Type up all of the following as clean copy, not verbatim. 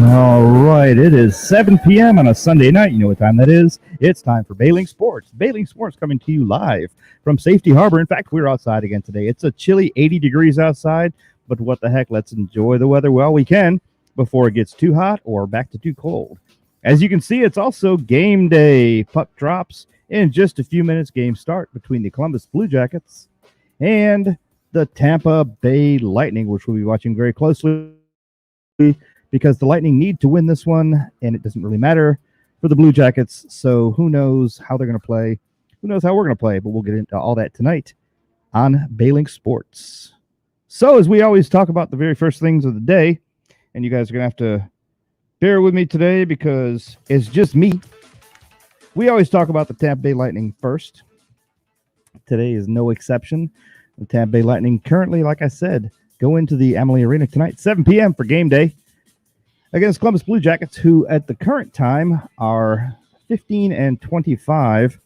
All right, it is 7 p.m. on a Sunday night. You know what time that is. It's time for BayLink Sports. BayLink Sports coming to you live from Safety Harbor. In fact, we're outside again today. It's a chilly 80 degrees outside, but what the heck, let's enjoy the weather while we can before it gets too hot or back to too cold. As you can see, it's also game day. Puck drops in just a few minutes. Game start between the Columbus Blue Jackets and the Tampa Bay Lightning, which we'll be watching very closely, because the Lightning need to win this one, and it doesn't really matter for the Blue Jackets. So who knows how they're going to play? Who knows how we're going to play? But we'll get into all that tonight on BayLink Sports. So as we always talk about the very first things of the day, and you guys are going to have to bear with me today because it's just me. We always talk about the Tampa Bay Lightning first. Today is no exception. The Tampa Bay Lightning currently, like I said, go into the Amalie Arena tonight, 7 p.m. for game day, against Columbus Blue Jackets, who at the current time are 15-25,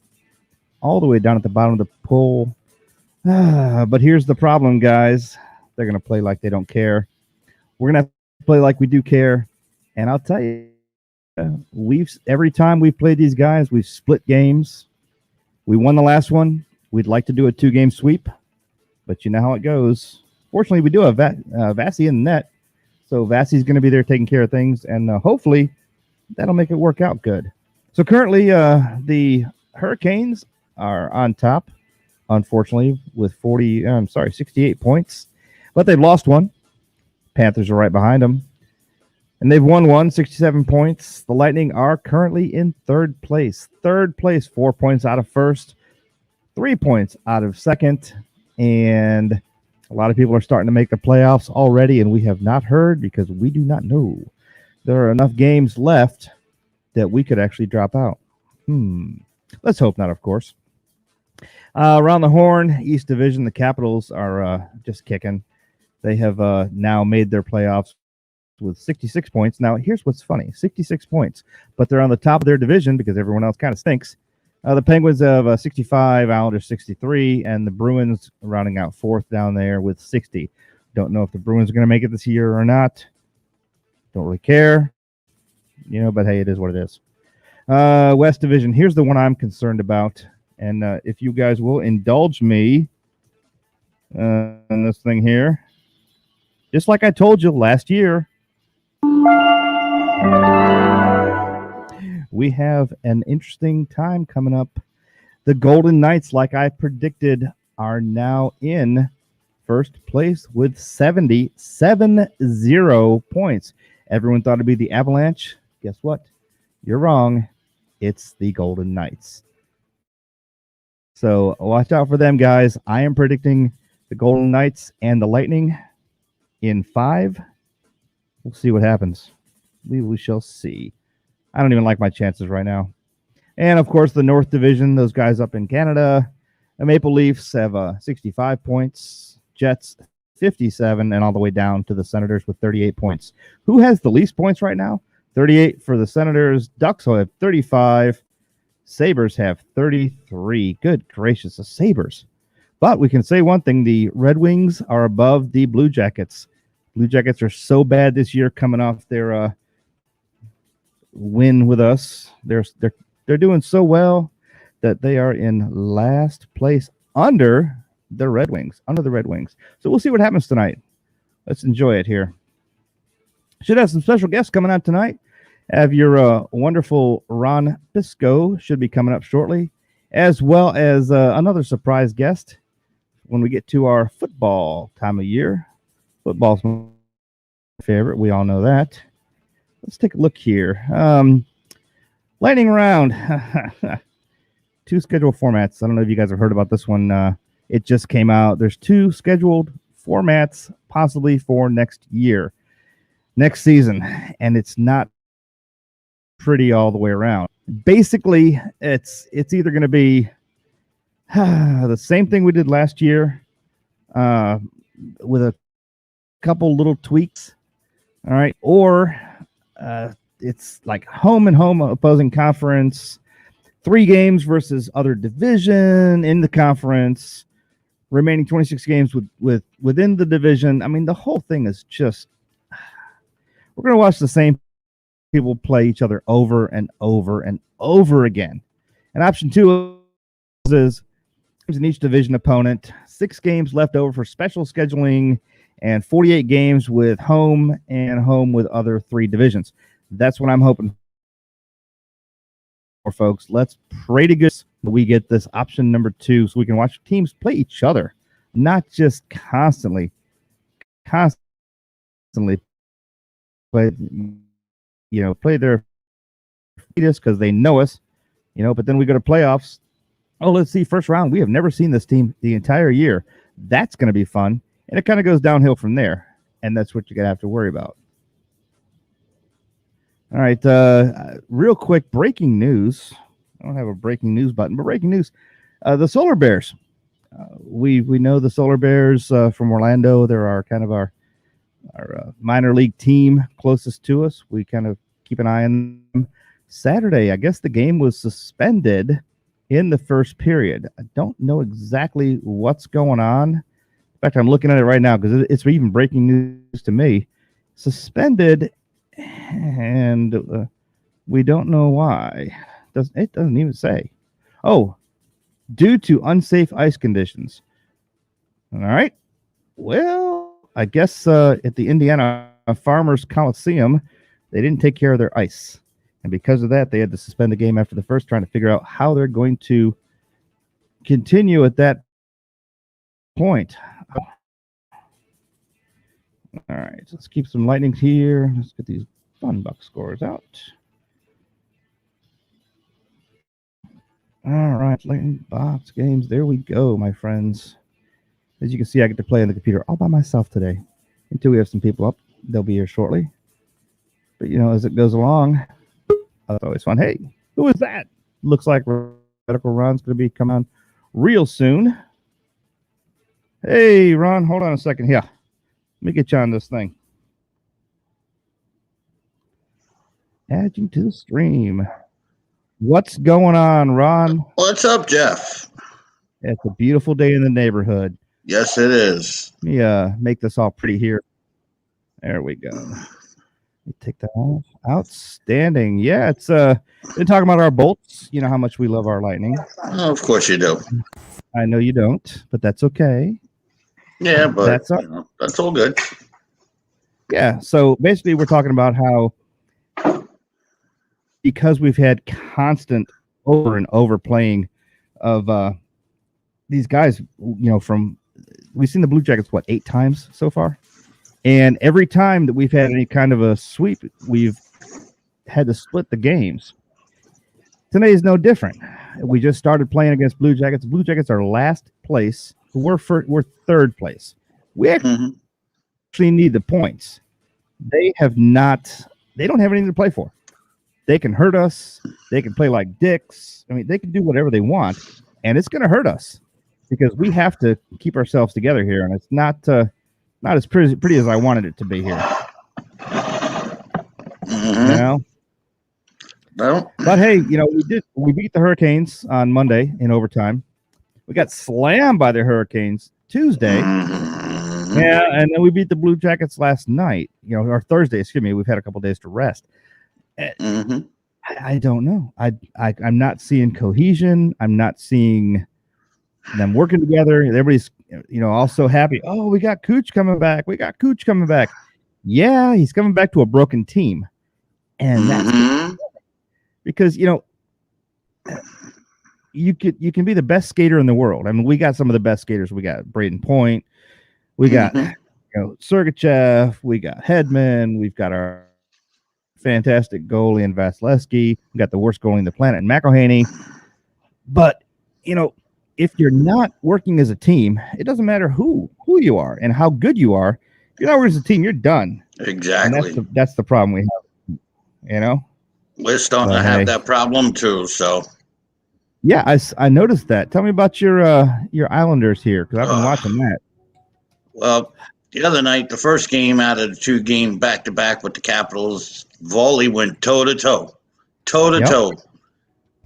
all the way down at the bottom of the pool. But here's the problem, guys. They're going to play like they don't care. We're going to have to play like we do care. And I'll tell you, every time we've played these guys, we've split games. We won the last one. We'd like to do a 2-game sweep, but you know how it goes. Fortunately, we do have Vassy in the net. So Vassy's going to be there taking care of things, and hopefully that'll make it work out good. So currently the Hurricanes are on top, unfortunately, with 68 points. But they've lost one. Panthers are right behind them. And they've won one, 67 points. The Lightning are currently in third place. 4 points out of first, 3 points out of second, and a lot of people are starting to make the playoffs already, and we have not heard because we do not know. There are enough games left that we could actually drop out. Let's hope not, of course. Around the horn, East Division, the Capitals are just kicking. They have now made their playoffs with 66 points. Now, here's what's funny. 66 points, but they're on the top of their division because everyone else kind of stinks. The Penguins have 65, Islanders 63, and the Bruins rounding out fourth down there with 60. Don't know if the Bruins are going to make it this year or not. Don't really care. But hey, it is what it is. West Division, here's the one I'm concerned about. And if you guys will indulge me in this thing here, just like I told you last year, we have an interesting time coming up. The Golden Knights, like I predicted, are now in first place with 70 points. Everyone thought it'd be the Avalanche. Guess what? You're wrong. It's the Golden Knights. So watch out for them, guys. I am predicting the Golden Knights and the Lightning in 5. We'll see what happens. We shall see. I don't even like my chances right now. And, of course, the North Division, those guys up in Canada. The Maple Leafs have 65 points. Jets, 57, and all the way down to the Senators with 38 points. Who has the least points right now? 38 for the Senators. Ducks will have 35. Sabres have 33. Good gracious, the Sabres. But we can say one thing. The Red Wings are above the Blue Jackets. Blue Jackets are so bad this year coming off their win with us. They're doing so well that they are in last place under the Red Wings. So we'll see what happens tonight. Let's enjoy it here. Should have some special guests coming out tonight. Have your wonderful Ron Pisco should be coming up shortly, as well as another surprise guest when we get to our football time of year. Football's my favorite. We all know that. Let's take a look here. Lightning round. 2 scheduled formats. I don't know if you guys have heard about this one. It just came out. There's 2 scheduled formats possibly for next season. And it's not pretty all the way around. Basically, it's either going to be the same thing we did last year with a couple little tweaks. All right. Or it's like home and home opposing conference, 3 games versus other division in the conference, remaining 26 games within the division. I mean, the whole thing is just, we're going to watch the same people play each other over and over and over again. And option 2 is in each division opponent, 6 games left over for special scheduling, and 48 games with home and home with other 3 divisions. That's what I'm hoping for, folks. Let's pray to goodness that we get this option number 2 so we can watch teams play each other, not just constantly play, play their fetus because they know us, but then we go to playoffs. Oh, let's see, first round. We have never seen this team the entire year. That's going to be fun. And it kind of goes downhill from there. And that's what you're going to have to worry about. All right. Real quick, breaking news. I don't have a breaking news button, but breaking news. The Solar Bears. We know the Solar Bears from Orlando. They're our minor league team closest to us. We kind of keep an eye on them. Saturday, I guess the game was suspended in the first period. I don't know exactly what's going on. In fact, I'm looking at it right now because it's even breaking news to me. Suspended, and we don't know why. It doesn't even say. Oh, due to unsafe ice conditions. All right. Well, I guess at the Indiana Farmers Coliseum, they didn't take care of their ice. And because of that, they had to suspend the game after the first, trying to figure out how they're going to continue at that point. All right, so let's keep some lightning here. Let's get these fun buck scores out. All right, lightning box games. There we go, my friends. As you can see, I get to play on the computer all by myself today. Until we have some people up, they'll be here shortly. But, as it goes along, that's always fun. Hey, who is that? Looks like Radical Ron's going to be coming on real soon. Hey, Ron, hold on a second here. Let me get you on this thing. Add you to the stream. What's going on, Ron? What's up, Jeff? It's a beautiful day in the neighborhood. Yes, it is. Let me make this all pretty here. There we go. Take that off. Outstanding. Yeah, it's been talking about our bolts. You know how much we love our lightning. Oh, of course you do. I know you don't, but that's okay. Yeah, but that's all good. Yeah, so basically we're talking about how because we've had constant over and over playing of these guys, we've seen the Blue Jackets, 8 times so far? And every time that we've had any kind of a sweep, we've had to split the games. Today is no different. We just started playing against Blue Jackets. Blue Jackets are last place. We're third place. We actually need the points. They don't have anything to play for. They can hurt us. They can play like dicks. I mean, they can do whatever they want, and it's going to hurt us because we have to keep ourselves together here, and it's not as pretty as I wanted it to be here. No. But hey, we beat the Hurricanes on Monday in overtime. We got slammed by the Hurricanes Tuesday. Yeah, and then we beat the Blue Jackets last night. Or Thursday, excuse me. We've had a couple days to rest. I don't know. I'm not seeing cohesion. I'm not seeing them working together. Everybody's all so happy. Oh, we got Cooch coming back. Yeah, he's coming back to a broken team. And that's because you can be the best skater in the world. I mean, we got some of the best skaters. We got Braden Point, we got Sergachev, we got Hedman, we've got our fantastic goalie in Vasilevsky, we got the worst goalie in the planet in McElhaney. But if you're not working as a team, it doesn't matter who you are and how good you are. If you're not working as a team, you're done. Exactly. And that's the problem we have. We're starting to have that problem too. So. Yeah, I noticed that. Tell me about your Islanders here because I've been watching that. Well, the other night, the first game out of the 2 game back-to-back with the Capitals, volley went toe-to-toe.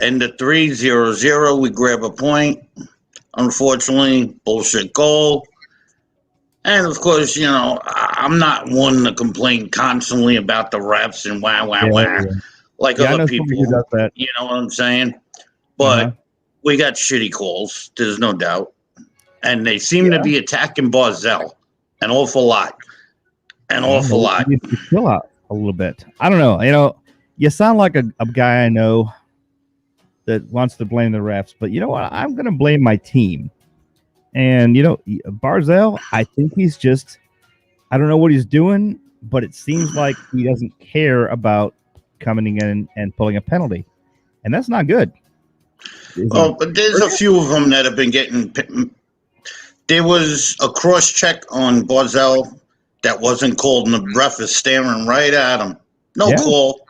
Ended 3-0-0. We grab a point. Unfortunately, bullshit goal. And of course, I'm not one to complain constantly about the refs and wah wah wah like I other know somebody who people. does that. You know what I'm saying? But we got shitty calls. There's no doubt, and they seem to be attacking Barzell an awful lot. An awful lot. You chill out a little bit. I don't know. You sound like a guy I know that wants to blame the refs, but you know what? I'm going to blame my team. And Barzell, I think he's just, I don't know what he's doing, but it seems like he doesn't care about coming in and pulling a penalty, and that's not good. Well, but there's a few of them that have been getting. There was a cross check on Barzell that wasn't called, and the ref is staring right at him. No call.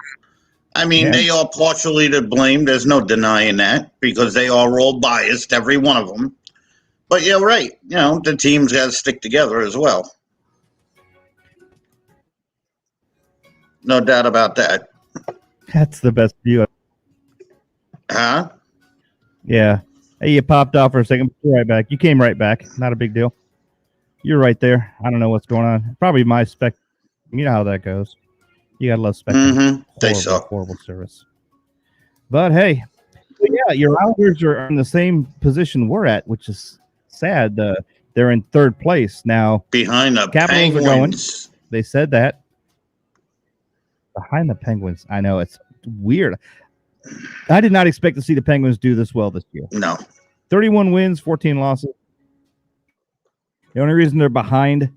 I mean, they are partially to blame. There's no denying that because they are all biased, every one of them. But you're right. The team's got to stick together as well. No doubt about that. That's the best view. Huh? Yeah. Hey, you popped off for a second. You're right back. You came right back. Not a big deal. You're right there. I don't know what's going on. Probably my spec. You know how that goes. You gotta love Spectrum. They suck. Horrible service. But hey, your Islanders are in the same position we're at, which is sad. They're in third place now. Behind the Capitals Penguins. are going. They said that. Behind the Penguins. I know it's weird. I did not expect to see the Penguins do this well this year. No. 31 wins, 14 losses. The only reason they're behind,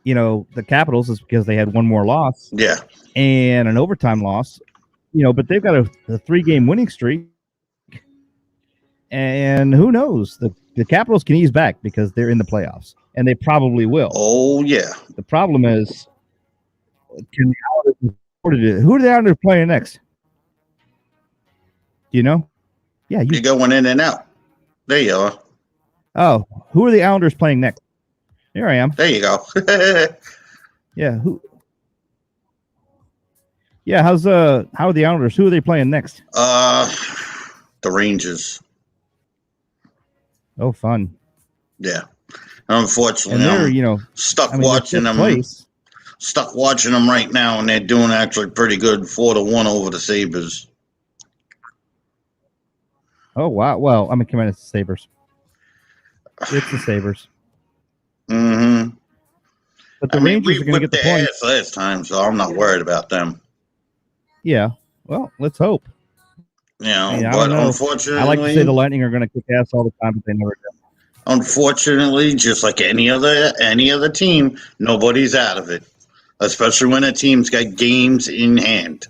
the Capitals is because they had one more loss. Yeah. And an overtime loss. But they've got a 3-game winning streak. And who knows? The Capitals can ease back because they're in the playoffs. And they probably will. Oh, yeah. The problem is, can the Islanders afford to do it? Who are the Islanders playing next? Do you know? Yeah. You're going in and out. There you are. Oh, who are the Islanders playing next? Here I am. There you go. Yeah. Yeah. How are the Islanders? Who are they playing next? The Rangers. Oh, fun. Yeah. Unfortunately, and they're, stuck watching them. Stuck watching them right now, and they're doing actually pretty good, 4-1 over the Sabres. Oh wow! Well, come on, it's the Sabres. It's the Sabres. Mm-hmm. But the Rangers are going to get the points last time, so I'm not worried about them. Yeah. Well, let's hope. But unfortunately, I like to say the Lightning are going to kick ass all the time, but they never do. Unfortunately, just like any other team, nobody's out of it. Especially when a team's got games in hand.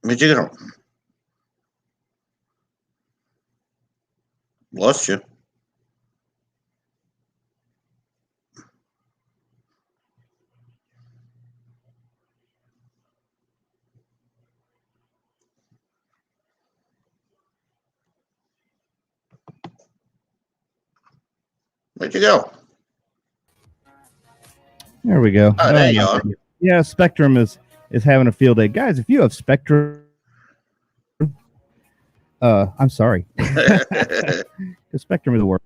Where'd you go? Lost you. Where'd you go? There we go. Oh, there you are. Yeah, Spectrum is having a field day. Guys, if you have Spectrum, I'm sorry. The Spectrum is the worst.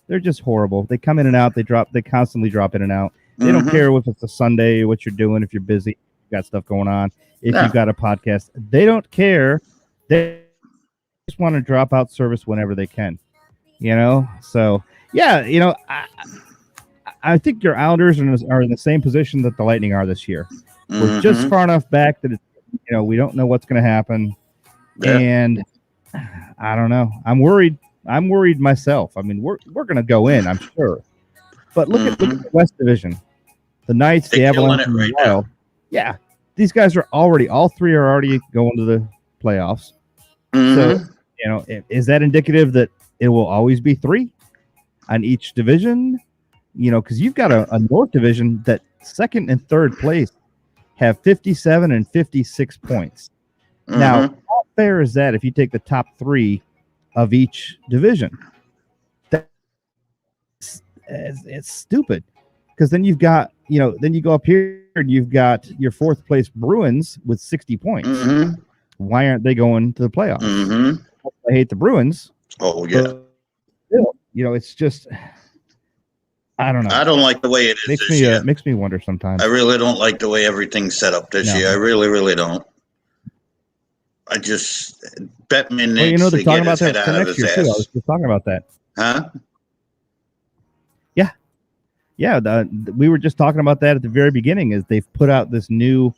They're just horrible. They come in and out. They constantly drop in and out. They don't care if it's a Sunday, what you're doing, if you're busy, you got stuff going on, if you've got a podcast. They don't care. They just want to drop out service whenever they can. So yeah, I think your Islanders are in the same position that the Lightning are this year. We're just far enough back that we don't know what's going to happen, and I don't know. I'm worried. I'm worried myself. I mean, we're going to go in, I'm sure, but look at the West Division, the Knights, the Avalanche, and the Wild. Yeah, these guys are all three are already going to the playoffs. So is that indicative that it will always be 3 on each division? Because you've got a North Division that second and third place have 57 and 56 points. Now, how fair is that if you take the top 3 of each division? It's stupid, because then you've got, then you go up here and you've got your fourth place Bruins with 60 points. Why aren't they going to the playoffs? Mm-hmm. I hate the Bruins. Oh, yeah. But still, it's just, I don't know. I don't like the way it is this year. Makes me wonder sometimes. I really don't like the way everything's set up this year. I really, really don't. I just, Bettman needs they're to talking get about his head that out for of next his year, too. I ass. was just talking about that. Huh? Yeah, we were just talking about that at the very beginning. Is they've put out this new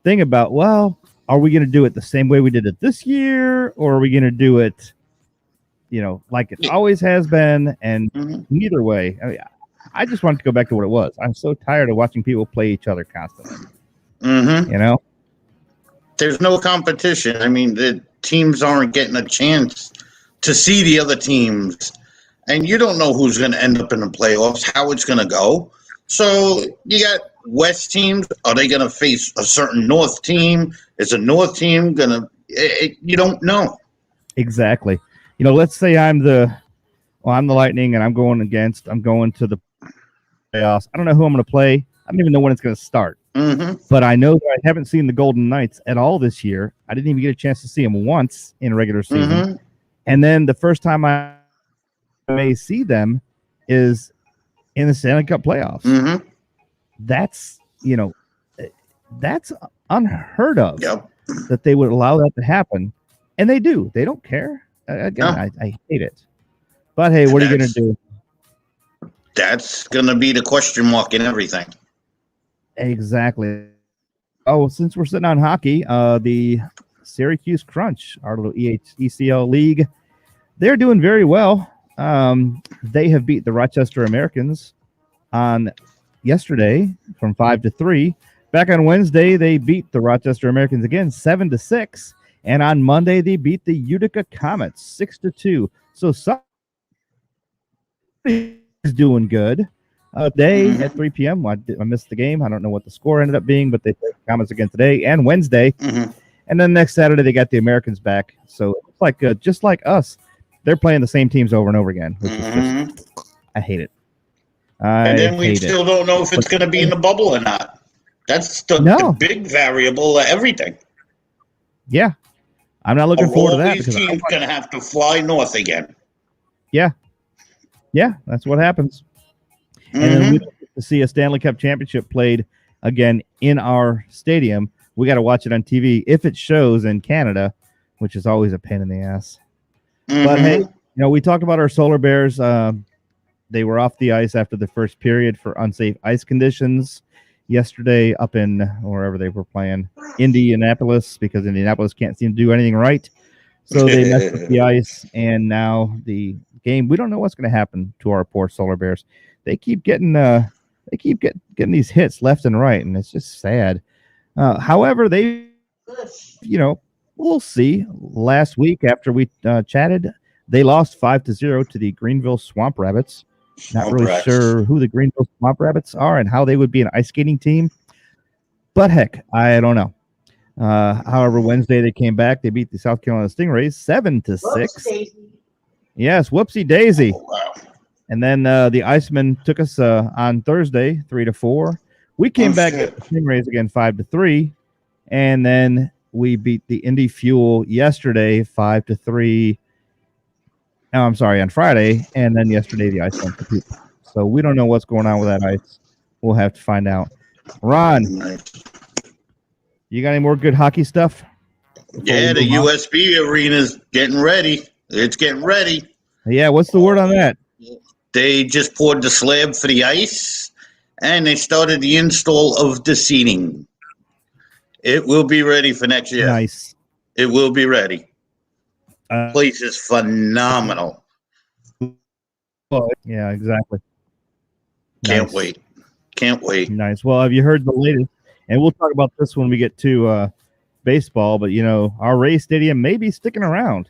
thing about, well, are we going to do it the same way we did it this year, or are we going to do it, like it always has been? And neither way, I just wanted to go back to what it was. I'm so tired of watching people play each other constantly. Mm-hmm. There's no competition. I mean, the teams aren't getting a chance to see the other teams. And you don't know who's going to end up in the playoffs, how it's going to go. So you got West teams. Are they going to face a certain North team? Is a North team going to you don't know. Exactly. Let's say I'm the Lightning and I'm going to the playoffs. I don't know who I'm going to play. I don't even know when it's going to start. But I know that I haven't seen the Golden Knights at all this year. I didn't even get a chance to see them once in a regular season. And then the first time I may see them is in the Stanley Cup playoffs. That's unheard of. That they would allow that to happen, and they do. They don't care. Again, I hate it. But hey, what are you going to do? That's going to be the question mark in everything. Exactly. Oh, since we're sitting on hockey, the Syracuse Crunch, our little ECL league, they're doing very well. They have beat the Rochester Americans on yesterday from 5-3. Back on Wednesday, they beat the Rochester Americans again 7-6, and on Monday they beat the Utica Comets 6-2. So somebody is doing good. Today at 3 p.m. I missed the game. I don't know what the score ended up being, but they played the Comets again today and Wednesday, and then next Saturday they got the Americans back. So it's like just like us. They're playing the same teams over and over again, which is just, I hate it. And then we still don't know if it's going to be in the bubble or not. That's the big variable of everything. Yeah. I'm not looking forward to that. These teams going to have to fly north again. Yeah. Yeah, that's what happens. And then we get to see a Stanley Cup championship played again in our stadium. We got to watch it on TV if it shows in Canada, which is always a pain in the ass. But hey, we talked about our Solar Bears. They were off the ice after the first period for unsafe ice conditions yesterday up in wherever they were playing, Indianapolis, because Indianapolis can't seem to do anything right. So they messed with the ice, and now the game, we don't know what's going to happen to our poor Solar Bears. They keep getting getting these hits left and right, and it's just sad. However, they, we'll see. Last week, after we chatted, they lost 5-0 to the Greenville Swamp Rabbits. Not really sure who the Greenville Swamp Rabbits are and how they would be an ice skating team. But heck, I don't know. However, Wednesday they came back. They beat the South Carolina Stingrays 7-6. Yes, whoopsie daisy. Oh, wow. And then the Icemen took us on Thursday 3-4. We came back at the Stingrays again 5-3. And then we beat the Indy Fuel yesterday 5-3. Oh, I'm sorry, on Friday, and then yesterday the ice went to. So we don't know what's going on with that ice. We'll have to find out. Ron, you got any more good hockey stuff? Yeah, the USB arena's getting ready. It's getting ready. Yeah, what's the word on that? They just poured the slab for the ice, and they started the install of the seating. It will be ready for next year. Nice. It will be ready. Place is phenomenal. Well, yeah, exactly. Can't wait. Nice. Well, have you heard the latest? And we'll talk about this when we get to baseball. But our Rays Stadium may be sticking around.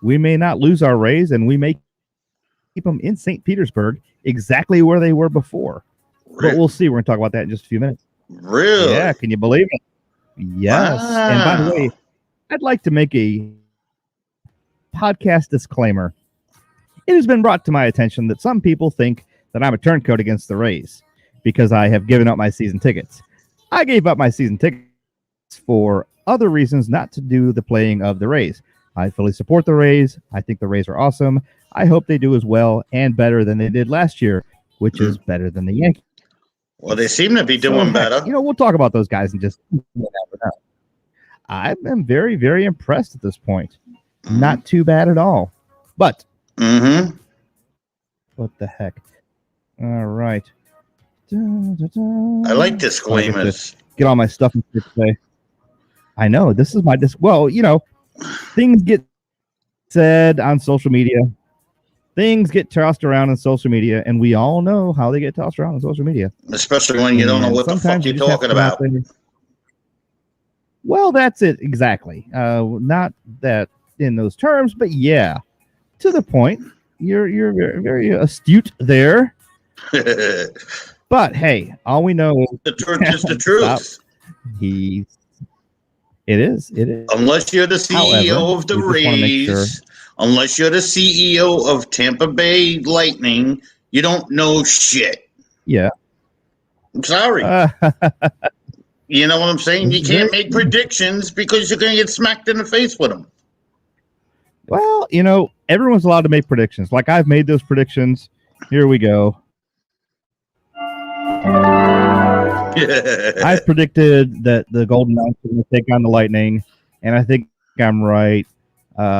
We may not lose our Rays, and we may keep them in St. Petersburg, exactly where they were before. Really? But we'll see. We're going to talk about that in just a few minutes. Really? Yeah. Can you believe it? Yes. Wow. And by the way, I'd like to make a podcast disclaimer. It has been brought to my attention that some people think that I'm a turncoat against the Rays because I have given up my season tickets. I gave up my season tickets for other reasons not to do the playing of the Rays. I fully support the Rays. I think the Rays are awesome. I hope they do as well and better than they did last year, which is better than the Yankees. Well, they seem to be doing better. We'll talk about those guys in just I am very, very impressed at this point. Not too bad at all. But what the heck? All right. I like disclaimers. Get all my stuff in today. I know this is my well, things get said on social media. Things get tossed around on social media, and we all know how they get tossed around on social media. Especially when you don't know what the fuck you're talking about. Well, that's it exactly. Not that in those terms, but yeah, to the point. You're very, very astute there. But hey, all we know is the truth is the truth. It is. Unless you're the CEO of the Rays, unless you're the CEO of Tampa Bay Lightning, you don't know shit. Yeah. I'm sorry. You know what I'm saying? You can't make predictions because you're going to get smacked in the face with them. Well, everyone's allowed to make predictions. Like I've made those predictions. Here we go. I've predicted that the Golden Knights are going to take on the Lightning, and I think I'm right.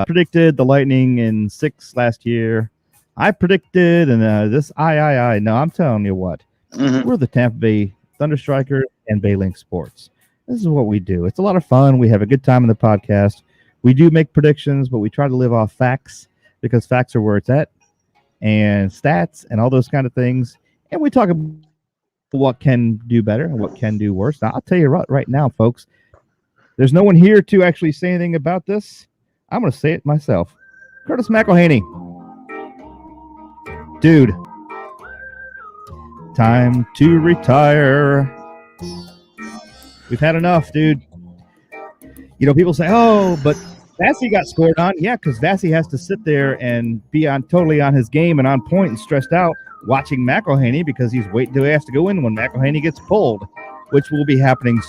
Predicted the Lightning in 6 last year. I predicted, and No, I'm telling you what. We're the Tampa Bay Thunderstrikers and BayLink Sports. This is what we do. It's a lot of fun. We have a good time in the podcast. We do make predictions, but we try to live off facts because facts are where it's at, and stats and all those kind of things. And we talk about what can do better and what can do worse. Now, I'll tell you right now, folks, there's no one here to actually say anything about this. I'm going to say it myself. Curtis McElhaney. Dude, time to retire. We've had enough, dude. People say, oh, but Vassy got scored on. Yeah, because Vassy has to sit there and be totally on his game and on point and stressed out watching McElhaney because he's waiting till he has to go in when McElhaney gets pulled, which will be happening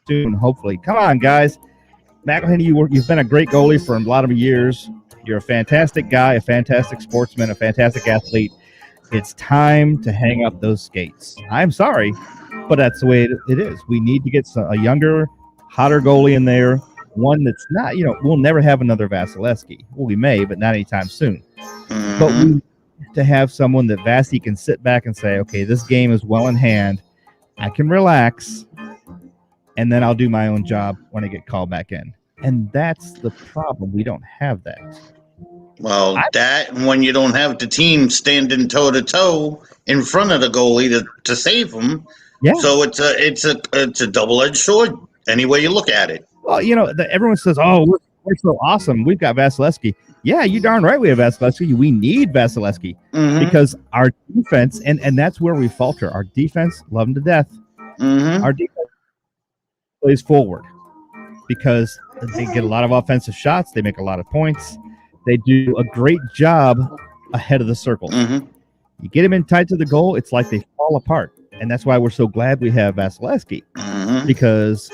soon, hopefully. Come on, guys. McElhaney, you've been a great goalie for a lot of years. You're a fantastic guy, a fantastic sportsman, a fantastic athlete. It's time to hang up those skates. I'm sorry, but that's the way it is. We need to get a younger, hotter goalie in there. One that's not, we'll never have another Vasilevsky. Well, we may, but not anytime soon. But we need to have someone that Vassy can sit back and say, okay, this game is well in hand. I can relax, and then I'll do my own job when I get called back in. And that's the problem. We don't have that. Well, and when you don't have the team standing toe-to-toe in front of the goalie to save him, so it's a double-edged sword any way you look at it. Well, everyone says, oh, we're so awesome. We've got Vasilevsky. Yeah, you darn right we have Vasilevsky. We need Vasilevsky because our defense, and that's where we falter. Our defense, love them to death. Our defense plays forward because they get a lot of offensive shots. They make a lot of points. They do a great job ahead of the circle. You get them in tight to the goal, it's like they fall apart. And that's why we're so glad we have Vasilevsky because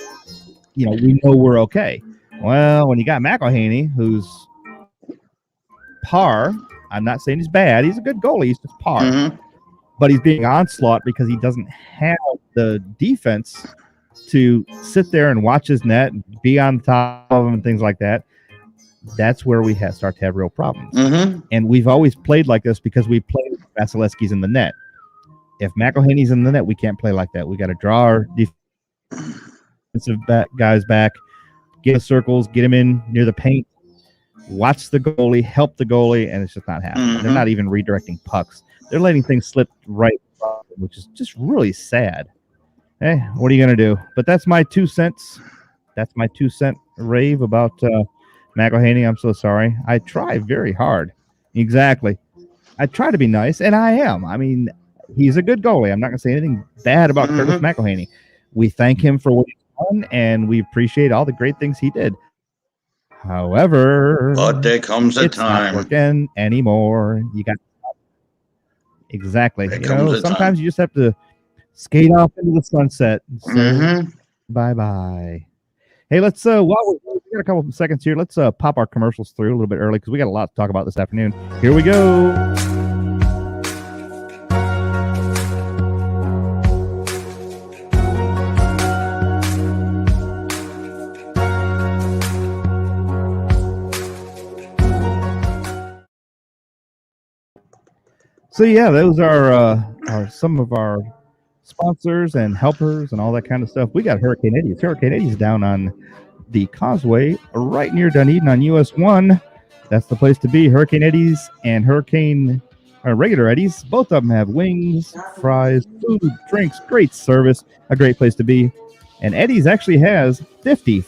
we know we're okay. Well, when you got McElhaney, who's par, I'm not saying he's bad. He's a good goalie. He's just par. But he's being onslaught because he doesn't have the defense to sit there and watch his net and be on top of him and things like that. That's where we start to have real problems. And we've always played like this because we play with Vasilevsky's in the net. If McElhaney's in the net, we can't play like that. We got to draw our defensive guys back, get the circles, get him in near the paint, watch the goalie, help the goalie, and it's just not happening. They're not even redirecting pucks. They're letting things slip right, which is just really sad. Hey, what are you going to do? But that's my 2 cents. That's my 2-cent rave about McElhaney. I'm so sorry. I try very hard. Exactly. I try to be nice, and I am. I mean, he's a good goalie. I'm not going to say anything bad about Curtis McElhaney. We thank him for what he's done, and we appreciate all the great things he did. However, but there comes a it's time. not working anymore. You got exactly. Sometimes you just have to skate off into the sunset and say bye-bye. Hey, let's while we got a couple of seconds here, let's pop our commercials through a little bit early because we got a lot to talk about this afternoon. Here we go. So yeah, those are some of our sponsors and helpers and all that kind of stuff. We got Hurricane Eddie's. Hurricane Eddie's down on the Causeway, right near Dunedin on US 1. That's the place to be. Hurricane Eddie's and regular Eddie's. Both of them have wings, fries, food, drinks, great service, a great place to be. And Eddie's actually has 50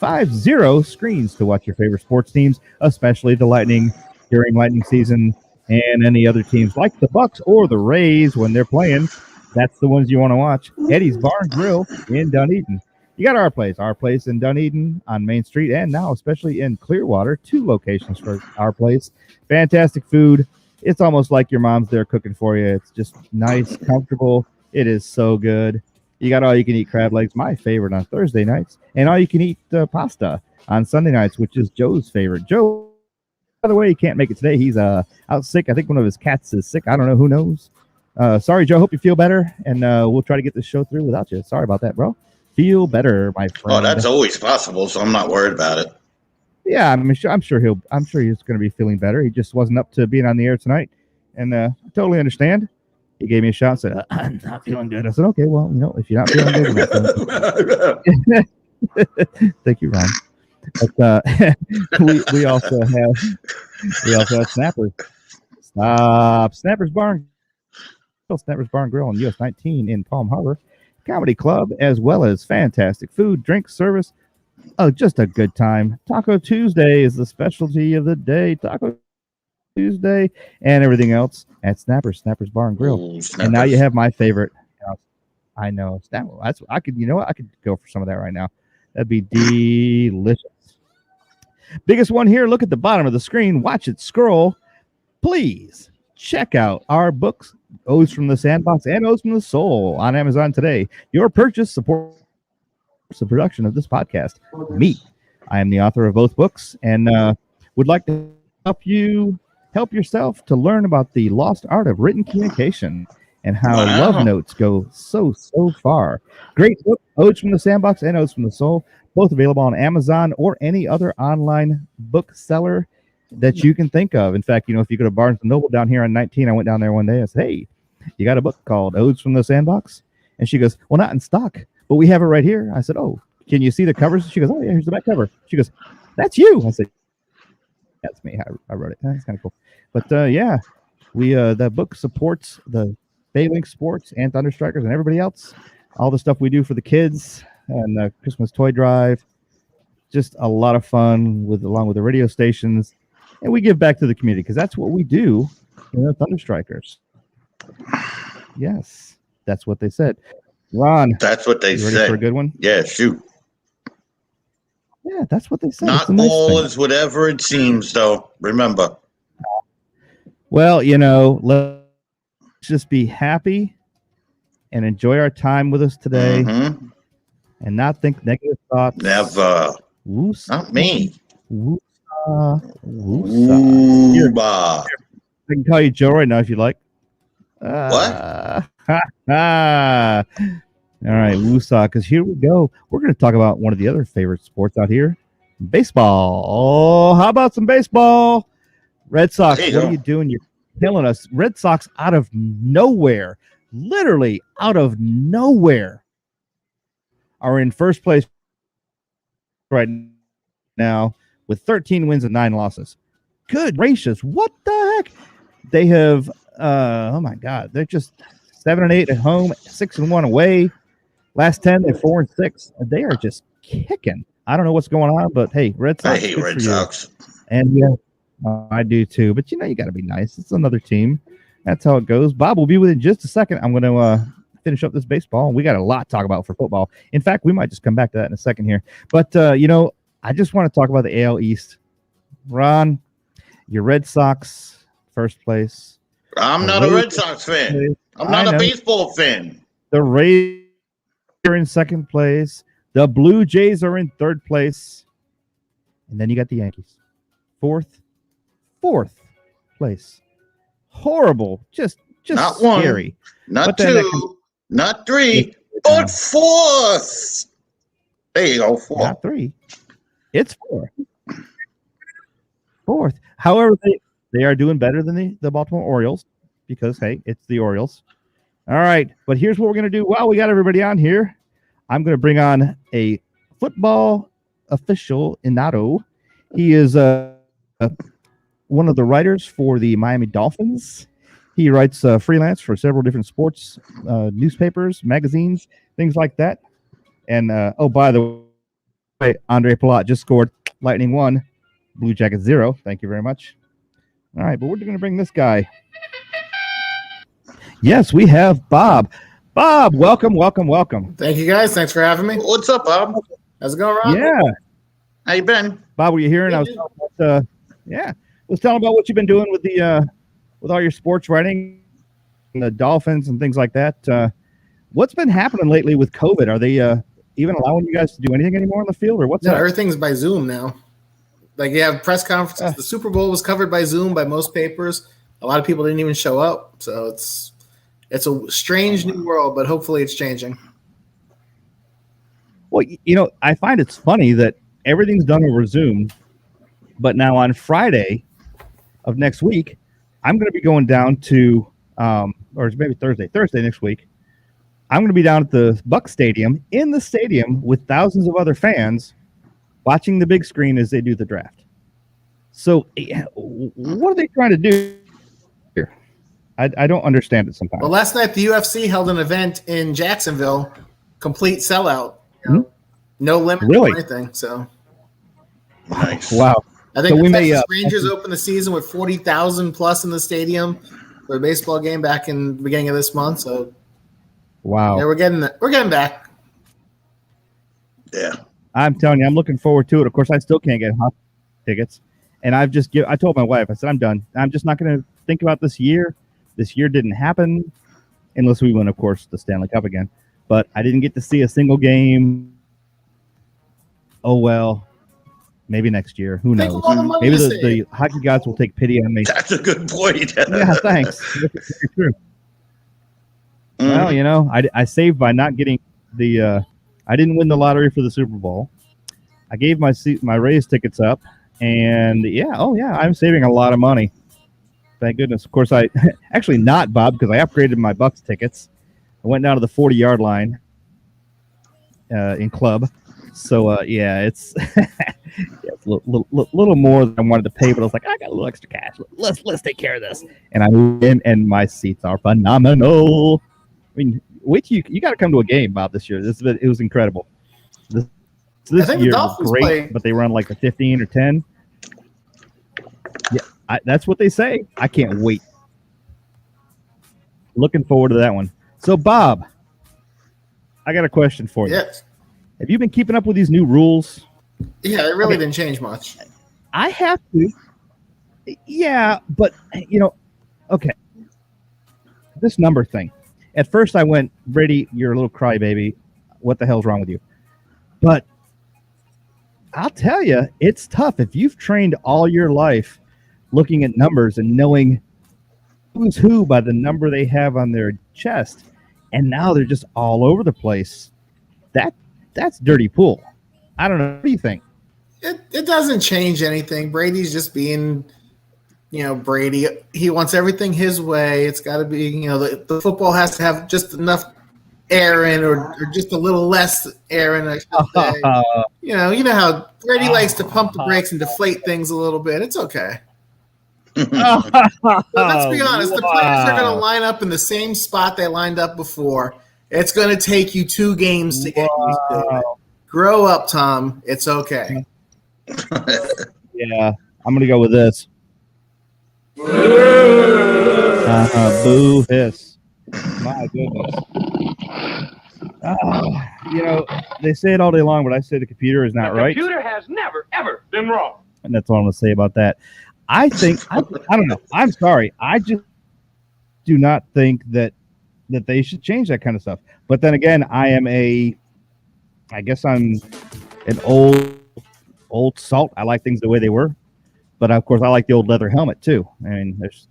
screens to watch your favorite sports teams, especially the Lightning during Lightning season, and any other teams like the Bucks or the Rays when they're playing. That's the ones you want to watch. Eddie's Bar and Grill in Dunedin. You got our place in Dunedin on Main Street, and now especially in Clearwater, 2 locations for our place. Fantastic food. It's almost like your mom's there cooking for you. It's just nice, comfortable. It is so good. You got all-you-can-eat crab legs, my favorite on Thursday nights, and all-you-can-eat pasta on Sunday nights, which is Joe's favorite. Joe, by the way, he can't make it today. He's out sick. I think one of his cats is sick. I don't know. Who knows? Sorry, Joe. Hope you feel better, and we'll try to get this show through without you. Sorry about that, bro. Feel better, my friend. Oh, that's always possible, so I'm not worried about it. Yeah, I'm sure he's going to be feeling better. He just wasn't up to being on the air tonight, and I totally understand. He gave me a shot and said, "I'm not feeling good." I said, "Okay, well, if you're not feeling good, you're not feeling good." Thank you, Ron. But we also have Snappers. Snappers Bar and Grill on US 19 in Palm Harbor. Comedy Club, as well as fantastic food, drink, service. Oh, just a good time. Taco Tuesday is the specialty of the day. Taco Tuesday and everything else at Snappers Bar and Grill. Ooh, and now you have my favorite. I know. I could go for some of that right now. That'd be delicious. Biggest one here. Look at the bottom of the screen. Watch it scroll. Please check out our books, Odes from the Sandbox and Odes from the Soul, on Amazon today. Your purchase supports the production of this podcast. Me, I am the author of both books, and would like to help yourself to learn about the lost art of written communication and how love notes go so far. Great book, Odes from the Sandbox and Odes from the Soul, both available on Amazon or any other online bookseller that you can think of. In fact, if you go to Barnes & Noble down here on 19, I went down there one day. I said, "Hey, you got a book called Odes from the Sandbox?" And she goes, "Well, not in stock, but we have it right here." I said, "Oh, can you see the covers?" She goes, "Oh, yeah, here's the back cover." She goes, "That's you." I said, "That's me. I wrote it." That's kind of cool. But yeah, that book supports the BayLink Sports and Thunderstrikers and everybody else. All the stuff we do for the kids and the Christmas toy drive. Just a lot of fun along with the radio stations. And we give back to the community because that's what we do in the Thunderstrikers. Yes, that's what they said. Ron, that's what they said. Ready for a good one? Yeah, shoot. Yeah, that's what they said. Not all is whatever it seems, though. Remember. Well, let's just be happy and enjoy our time with us today, and not think negative thoughts. Never. Woos. Not me. Woos. I can call you Joe right now if you like. What? All right, woosah, because here we go. We're going to talk about one of the other favorite sports out here, baseball. Oh, how about some baseball? Red Sox, what are you doing? You're killing us. Red Sox out of nowhere, literally out of nowhere, are in first place right now with 13 wins and 9 losses. Good gracious, what the heck? They have, oh my God, they're just 7-8 at home, 6-1 away. Last 10, they're 4-6. They are just kicking. I don't know what's going on, but hey, Red Sox. I hate Red Sox. And yeah, I do too. But you got to be nice. It's another team. That's how it goes. Bob will be with in just a second. I'm going to finish up this baseball, and we got a lot to talk about for football. In fact, we might just come back to that in a second here. But I just want to talk about the AL East. Ron, your Red Sox, first place. I'm not a Red Sox fan. I'm not a baseball fan. The Rays are in second place. The Blue Jays are in third place. And then you got the Yankees. Fourth place. Horrible. Just Not scary. One, not two, not three, but fourth. There you go, four. Not three. It's fourth. However, they are doing better than the Baltimore Orioles because, hey, it's the Orioles. All right. But here's what we're going to do. While we got everybody on here, I'm going to bring on a football official, Inato. He is one of the writers for the Miami Dolphins. He writes freelance for several different sports newspapers, magazines, things like that. And, by the way, Andre Palat just scored Lightning 1, Blue Jackets 0. Thank you very much. All right, but we're going to bring this guy. Yes, we have Bob. Bob, welcome. Thank you, guys. Thanks for having me. What's up, Bob? How's it going, Rob? Yeah. How you been? Bob, were you here? And I was telling about what you've been doing with the with all your sports writing, and the Dolphins and things like that. What's been happening lately with COVID? Are they even allowing you guys to do anything anymore on the field, or what's No, up? everything's by Zoom now. Like you have press conferences. The Super Bowl was covered by Zoom by most papers. A lot of people didn't even show up. So it's a strange new world, but hopefully it's changing. Well, I find it's funny that everything's done over Zoom, but now on Friday of next week, I'm going to be going down to, or maybe Thursday next week, I'm going to be down at the Buck Stadium, in the stadium with thousands of other fans watching the big screen as they do the draft. So what are they trying to do here? I don't understand it sometimes. Well, last night the UFC held an event in Jacksonville, complete sellout. No limit or anything. So nice. Wow. I think the Texas Rangers opened the season with 40,000 plus in the stadium for a baseball game back in the beginning of this month. So wow. Yeah, we're getting back. Yeah. I'm telling you, I'm looking forward to it. Of course, I still can't get hockey tickets. And I told my wife, I said, I'm done. I'm just not going to think about this year. This year didn't happen unless we win, of course, the Stanley Cup again. But I didn't get to see a single game. Oh, well, maybe next year. Who knows? Maybe the hockey gods will take pity on me. That's a good point. Yeah, thanks. That's true. Well, I saved by not getting I didn't win the lottery for the Super Bowl. I gave my Rays tickets up, and I'm saving a lot of money. Thank goodness. Of course, I actually not, Bob, because I upgraded my Bucks tickets. I went down to the 40-yard line in club. So, it's it's a little more than I wanted to pay, but I was like, I got a little extra cash. Let's take care of this. And I moved in, and my seats are phenomenal. I mean, you got to come to a game, Bob, this year. It was incredible. This year was great, but they run like the 15 or 10. Yeah, that's what they say. I can't wait. Looking forward to that one. So, Bob, I got a question for you. Yes. Have you been keeping up with these new rules? Yeah, it really didn't change much. I have to. Yeah, but, okay. This number thing. At first I went, Brady, you're a little crybaby. What the hell's wrong with you? But I'll tell you, it's tough. If you've trained all your life looking at numbers and knowing who's who by the number they have on their chest, and now they're just all over the place, that's dirty pool. I don't know. What do you think? It doesn't change anything. Brady's just being, Brady. He wants everything his way. It's got to be, the football has to have just enough air in, or just a little less air in. I should say. You know how Brady likes to pump the brakes and deflate things a little bit. It's okay. But let's be honest. The players are going to line up in the same spot they lined up before. It's going to take you 2 games to get used to it. Grow up, Tom. It's okay. Yeah, I'm going to go with this. Boo hiss. My goodness. They say it all day long, but I say the computer is not right. The computer has never, ever been wrong. And that's all I'm going to say about that. I think, I don't know. I'm sorry. I just do not think that they should change that kind of stuff. But then again, I am a I guess I'm an old salt. I like things the way they were, but of course I like the old leather helmet too. I mean, there's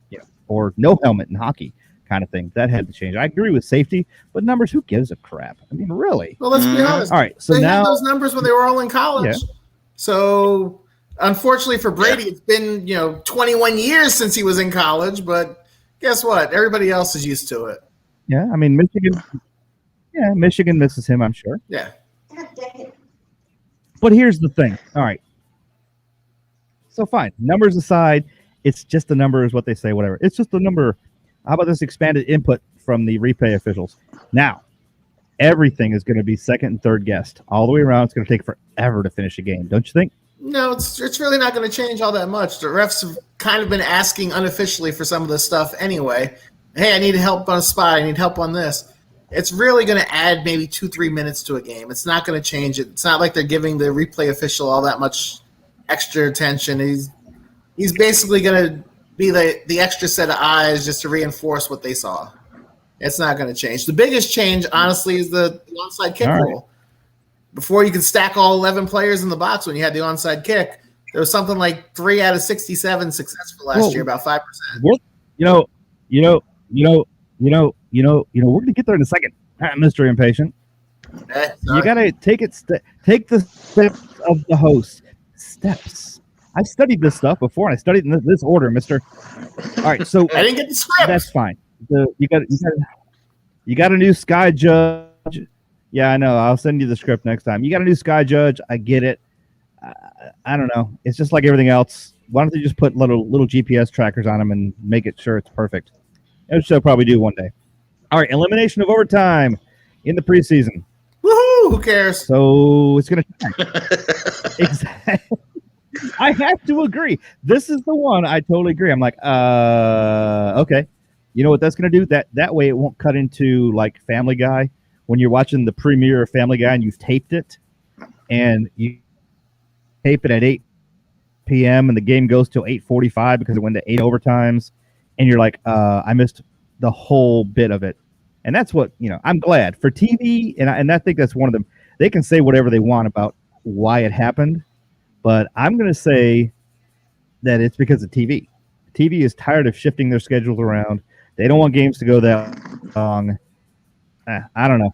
or no helmet in hockey kind of thing. That had to change. I agree with safety, but numbers, who gives a crap? I mean, really? Well, let's be honest. All right, so they now had those numbers when they were all in college. Yeah. So, unfortunately for Brady, it's been 21 years since he was in college. But guess what? Everybody else is used to it. Yeah, I mean, Michigan misses him, I'm sure. Yeah. But here's the thing. All right. So fine. Numbers aside, it's just a number is what they say, whatever. It's just a number. How about this expanded input from the replay officials? Now, everything is going to be second and third guessed. All the way around, it's going to take forever to finish a game. Don't you think? No, it's really not going to change all that much. The refs have kind of been asking unofficially for some of this stuff anyway. Hey, I need help on a spot. I need help on this. It's really going to add maybe 2-3 minutes to a game. It's not going to change it. It's not like they're giving the replay official all that much extra attention. He's basically going to be the extra set of eyes just to reinforce what they saw. It's not going to change. The biggest change, honestly, is the onside kick rule. Before you could stack all 11 players in the box when you had the onside kick, there was something like 3 out of 67 successful last year, about 5%. We're going to get there in a second, Mr. Impatient. You got to take the steps of the host. Steps. I studied this stuff before, and I studied in this order, Mister. All right, so I didn't get the script. That's fine. You got a new Sky Judge. Yeah, I know. I'll send you the script next time. You got a new Sky Judge. I get it. I don't know. It's just like everything else. Why don't they just put little GPS trackers on them and make it sure it's perfect? Which they'll probably do one day. All right, elimination of overtime in the preseason. Woohoo! Who cares? So it's going to exactly. I have to agree. This is the one I totally agree. I'm like, okay. You know what that's going to do? That way it won't cut into like Family Guy when you're watching the premiere of Family Guy and you've taped it, and you tape it at 8 p.m. and the game goes till 8:45 because it went to 8 overtimes, and you're like, I missed the whole bit of it. And that's what, I'm glad for TV, and I think that's one of them. They can say whatever they want about why it happened, but I'm going to say that it's because of TV. TV is tired of shifting their schedules around. They don't want games to go that long. I don't know.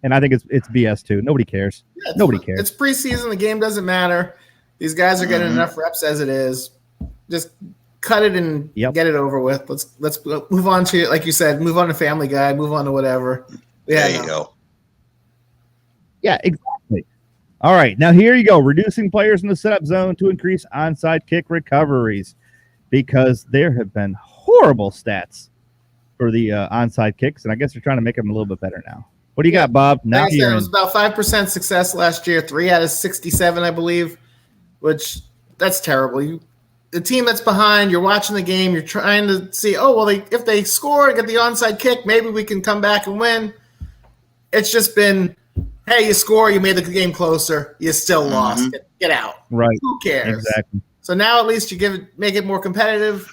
And I think it's BS too. Nobody cares. Yeah, Nobody cares. It's preseason. The game doesn't matter. These guys are getting enough reps as it is. Just cut it and get it over with. Let's move on to, like you said, move on to Family Guy, move on to whatever. Yeah, there you go. Yeah, exactly. All right, now here you go. Reducing players in the setup zone to increase onside kick recoveries, because there have been horrible stats for the onside kicks, and I guess they're trying to make them a little bit better now. What do you got, Bob? Now like I said, it was about 5% success last year, 3 out of 67, I believe, which that's terrible. The team that's behind, you're watching the game, you're trying to see, if they score and get the onside kick, maybe we can come back and win. It's just been, hey, you score, you made the game closer, you still lost. Get out. Right. Who cares? Exactly. So now at least you make it more competitive.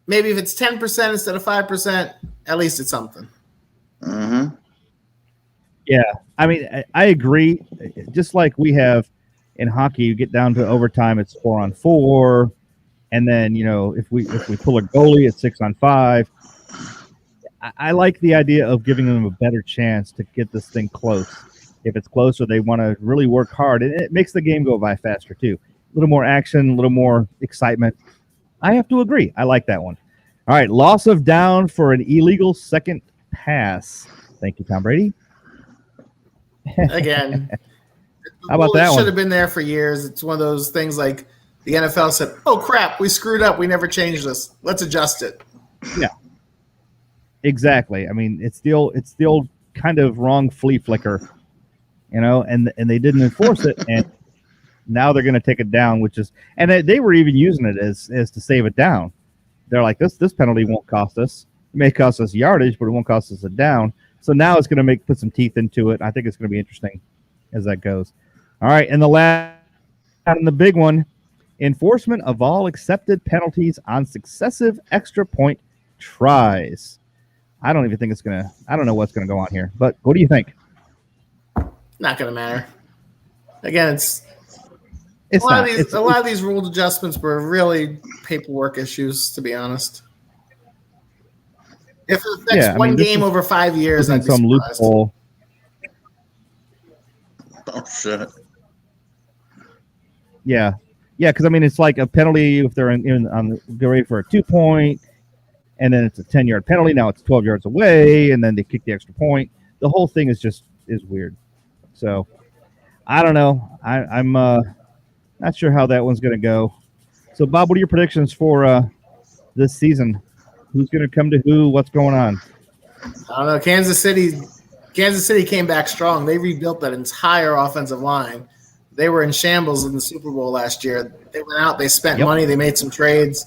Maybe if it's 10% instead of 5%, at least it's something. Mm-hmm. Yeah, I mean, I agree. Just like we have in hockey, you get down to overtime, it's 4-on-4, and then if we pull a goalie, it's 6-on-5. I like the idea of giving them a better chance to get this thing close. If it's closer, they want to really work hard, and it makes the game go by faster too. A little more action, a little more excitement. I have to agree. I like that one. All right, loss of down for an illegal second pass. Thank you, Tom Brady. Again, how about that one? Should have been there for years. It's one of those things like the NFL said, "Oh crap, we screwed up. We never changed this. Let's adjust it." Yeah, exactly. I mean, it's the old kind of wrong flea flicker, and they didn't enforce it, and now they're going to take it down, which is, and they were even using it as to save it down. They're like, this penalty won't cost us. It may cost us yardage, but it won't cost us a down. So now it's going to put some teeth into it. I think it's going to be interesting as that goes. All right, and the last and the big one, enforcement of all accepted penalties on successive extra point tries. I don't even think I don't know what's going to go on here, but what do you think? Not going to matter. Again, It's a lot not. of these rule adjustments were really paperwork issues, to be honest. If it affects one game over 5 years, I'd be some surprised. loophole. Oh shit! Yeah, because I mean, it's like a penalty if they're on get ready for a 2-point, and then it's a 10-yard penalty. Now it's 12 yards away, and then they kick the extra point. The whole thing is weird. So I don't know. I'm not sure how that one's going to go. So Bob, what are your predictions for this season? Who's going to come to who? What's going on? I don't know. Kansas City came back strong. They rebuilt that entire offensive line. They were in shambles in the Super Bowl last year. They went out. They spent money. They made some trades.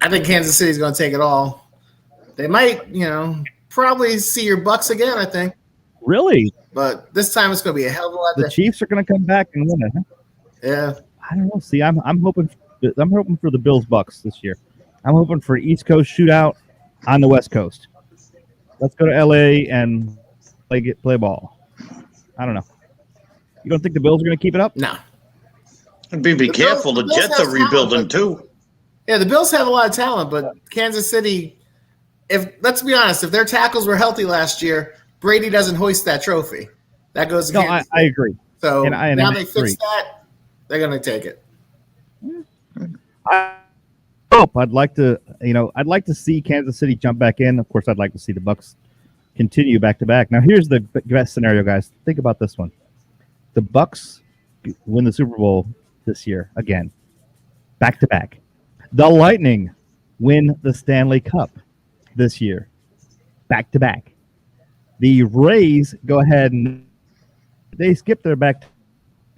I think Kansas City's going to take it all. They might, probably see your Bucks again, I think. Really? But this time it's going to be a hell of a lot The Chiefs are going to come back and win it. Huh? Yeah. I don't know. See, I'm hoping for the Bills Bucks this year. I'm hoping for East Coast shootout on the West Coast. Let's go to LA and play ball. I don't know. You don't think the Bills are going to keep it up? No. Be careful. The Jets are rebuilding too. Yeah, the Bills have a lot of talent, but Kansas City, let's be honest, if their tackles were healthy last year, Brady doesn't hoist that trophy. That goes to Kansas City. I agree. So and now they fix that, they're going to take it. I hope. I'd like to see Kansas City jump back in. Of course, I'd like to see the Bucks continue back to back. Now, here's the best scenario, guys. Think about this one: the Bucks win the Super Bowl this year again, back to back. The Lightning win the Stanley Cup this year, back to back. The Rays go ahead and they skip their back to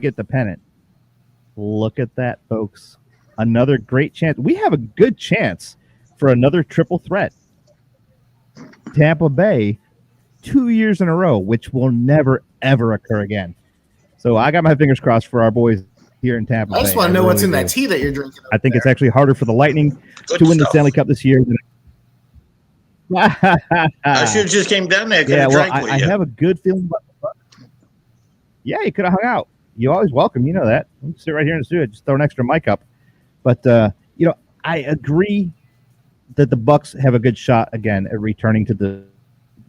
get the pennant. Look at that, folks. Another great chance. We have a good chance for another triple threat. Tampa Bay, 2 years in a row, which will never, ever occur again. So I got my fingers crossed for our boys here in Tampa Bay. I just want to know what's in that tea that you're drinking. I think it's actually harder for the Lightning to win the Stanley Cup this year. I should have just came down there. I have a good feeling about the Bucks. Yeah, you could have hung out. You're always welcome. You know that. You can sit right here in the studio. Just throw an extra mic up. But, I agree that the Bucks have a good shot again at returning to the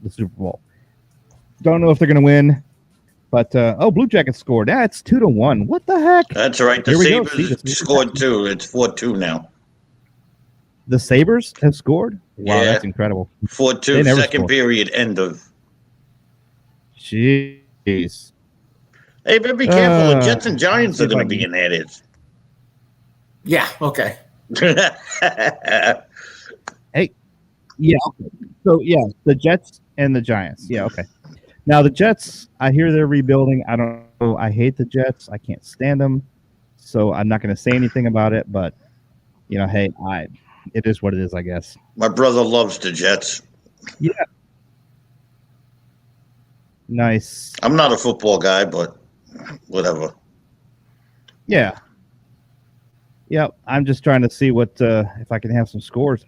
Super Bowl. Don't know if they're going to win. But, Blue Jackets scored. Yeah, it's 2-1. What the heck? That's right. The Sabres scored 2. It's 4-2 now. The Sabres have scored? Wow, yeah. That's incredible. 4-2, second period, end of. Jeez. Hey, but be careful. The Jets and Giants are going to be in that. Yeah, okay. Hey, yeah. Okay. So, yeah, the Jets and the Giants. Yeah, okay. Now, the Jets, I hear they're rebuilding. I don't know. I hate the Jets. I can't stand them. So I'm not going to say anything about it. But, hey, it is what it is, I guess. My brother loves the Jets. Yeah. Nice. I'm not a football guy, but whatever. Yeah. Yeah, I'm just trying to see what if I can have some scores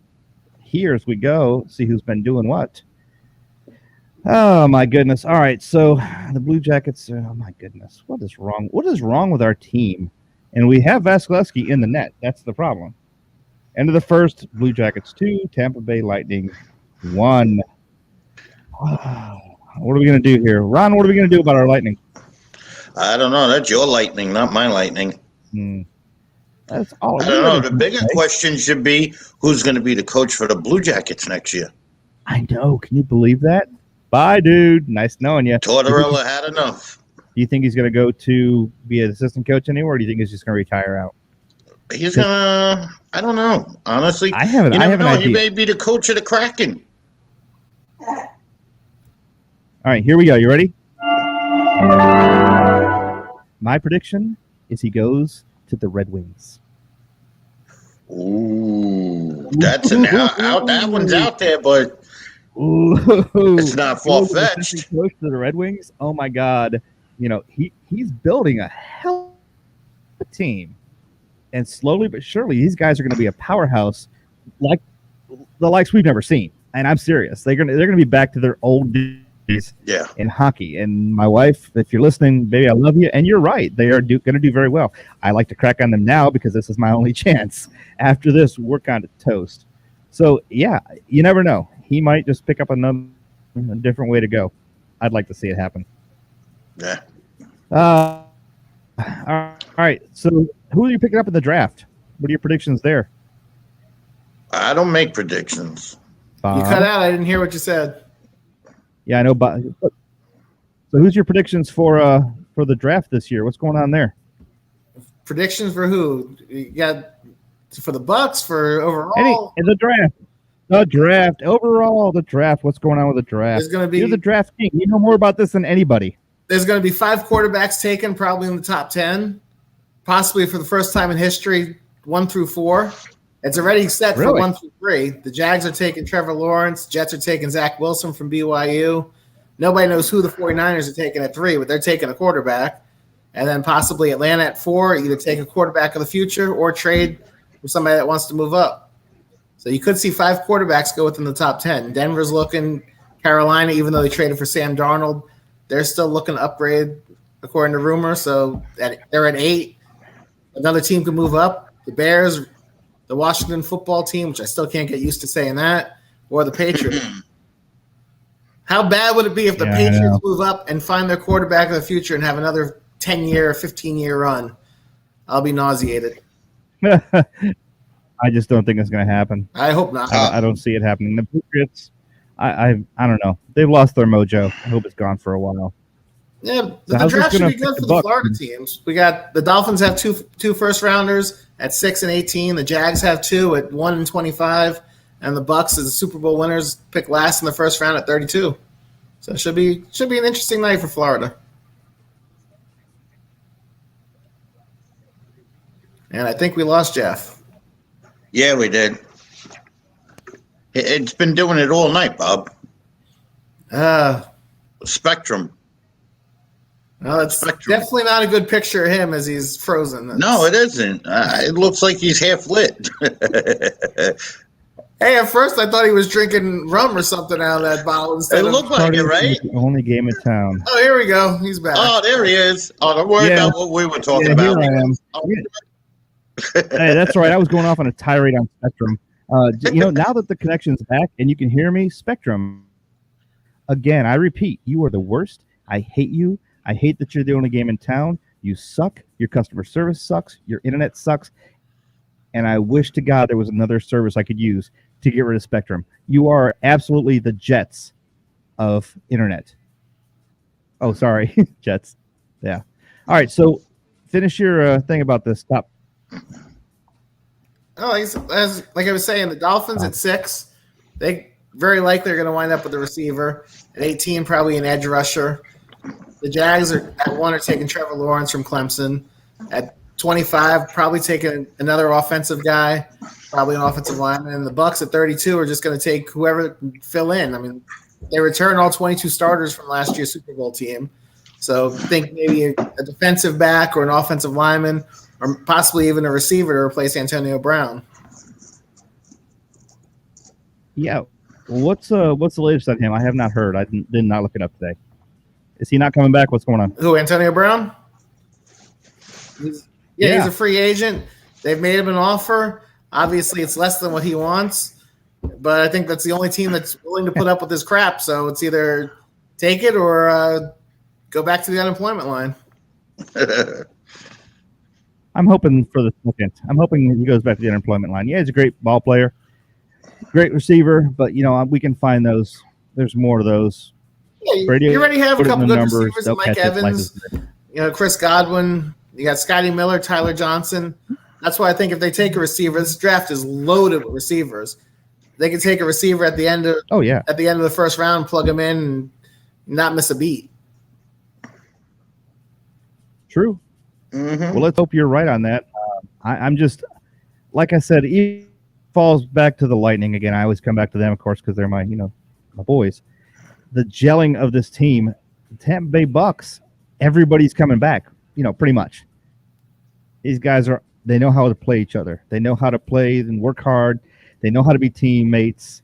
here as we go, see who's been doing what. Oh, my goodness. All right, so the Blue Jackets, oh, my goodness. What is wrong? What is wrong with our team? And we have Vasilevsky in the net. That's the problem. End of the first, Blue Jackets 2, Tampa Bay Lightning 1. What are we going to do here? Ron, what are we going to do about our Lightning? I don't know. That's your Lightning, not my Lightning. That's all. I don't know. The bigger question should be who's going to be the coach for the Blue Jackets next year. I know. Can you believe that? Bye, dude. Nice knowing you. Tortorella had enough. Do you think he's going to go to be an assistant coach anywhere, or do you think he's just going to retire out? He's going to – I don't know. Honestly, I have an idea. He may be the coach of the Kraken. All right, here we go. You ready? My prediction is he goes to the Red Wings. Ooh, that's that one's out there, but it's not far-fetched. Coach to the Red Wings? Oh, my God. He's building a hell of a team. And slowly but surely, these guys are going to be a powerhouse like the likes we've never seen. And I'm serious. They're going to be back to their old Yeah. in hockey. And my wife, if you're listening, baby, I love you. And you're right. They are going to do very well. I like to crack on them now because this is my only chance. After this, we're kind of toast. So, yeah, you never know. He might just pick up a different way to go. I'd like to see it happen. Yeah. All right. So, who are you picking up in the draft? What are your predictions there? I don't make predictions. You cut out. I didn't hear what you said. Yeah, I know. But so, who's your predictions for the draft this year? What's going on there? Predictions for who? You got for the Bucks for overall. In the draft. The draft overall. The draft. What's going on with the draft? There's going to be. You're the draft king. You know more about this than anybody. There's going to be 5 quarterbacks taken, probably in the top 10, possibly for the first time in history, 1 through 4. It's already set for 1 through 3. The Jags are taking Trevor Lawrence. Jets are taking Zach Wilson from BYU. Nobody knows who the 49ers are taking at 3, but they're taking a quarterback. And then possibly Atlanta at 4, either take a quarterback of the future or trade for somebody that wants to move up. So you could see 5 quarterbacks go within the top 10. Denver's looking. Carolina, even though they traded for Sam Darnold, they're still looking to upgrade according to rumors. So they're at 8. Another team could move up. The Bears, the Washington football team, which I still can't get used to saying that, or the Patriots. How bad would it be if the Patriots move up and find their quarterback of the future and have another 10-year, 15-year run? I'll be nauseated. I just don't think it's going to happen. I hope not. I don't see it happening. The Patriots, I don't know. They've lost their mojo. I hope it's gone for a while. Yeah, the draft should be good for the Florida teams. We got the Dolphins have two first rounders at 6 and 18. The Jags have 2 at 1 and 25, and the Bucks as the Super Bowl winners pick last in the first round at 32. So it should be an interesting night for Florida. And I think we lost Jeff. Yeah, we did. It's been doing it all night, Bob. Spectrum. Well, it's definitely not a good picture of him as he's frozen. No, it isn't. It looks like he's half lit. Hey, at first I thought he was drinking rum or something out of that bottle. It looked like it, right? Only game in town. Oh, here we go. He's back. Oh, there he is. Oh, don't worry about what we were talking about. Here I am. Hey, that's right. I was going off on a tirade on Spectrum. Now that the connection's back and you can hear me, Spectrum, again, I repeat, you are the worst. I hate you. I hate that you're the only game in town. You suck. Your customer service sucks. Your internet sucks. And I wish to God there was another service I could use to get rid of Spectrum. You are absolutely the Jets of internet. Oh, sorry. Jets. Yeah. All right. So finish your thing about this. Stop. Oh, as like I was saying, the Dolphins at 6, they very likely are going to wind up with a receiver. At 18, probably an edge rusher. The Jags at 1 are taking Trevor Lawrence from Clemson. At 25, probably taking another offensive guy, probably an offensive lineman. And the Bucks at 32 are just going to take whoever can fill in. I mean, they returned all 22 starters from last year's Super Bowl team. So think maybe a defensive back or an offensive lineman or possibly even a receiver to replace Antonio Brown. Yeah. What's the latest on him? I have not heard. I did not look it up today. Is he not coming back? What's going on? Who, Antonio Brown? He's a free agent. They've made him an offer. Obviously, it's less than what he wants, but I think that's the only team that's willing to put up with this crap. So it's either take it or go back to the unemployment line. I'm hoping for the second. I'm hoping he goes back to the unemployment line. Yeah, he's a great ball player, great receiver, but we can find those. There's more of those. Yeah, you already have a couple good receivers, Mike Evans, Chris Godwin. You got Scotty Miller, Tyler Johnson. That's why I think if they take a receiver, this draft is loaded with receivers. They can take a receiver at the end of the first round, plug him in, and not miss a beat. True. Mm-hmm. Well, let's hope you're right on that. I'm just, like I said, it falls back to the Lightning again. I always come back to them, of course, because they're my boys. The gelling of this team, the Tampa Bay Bucks, everybody's coming back, pretty much. These guys they know how to play each other. They know how to play and work hard. They know how to be teammates.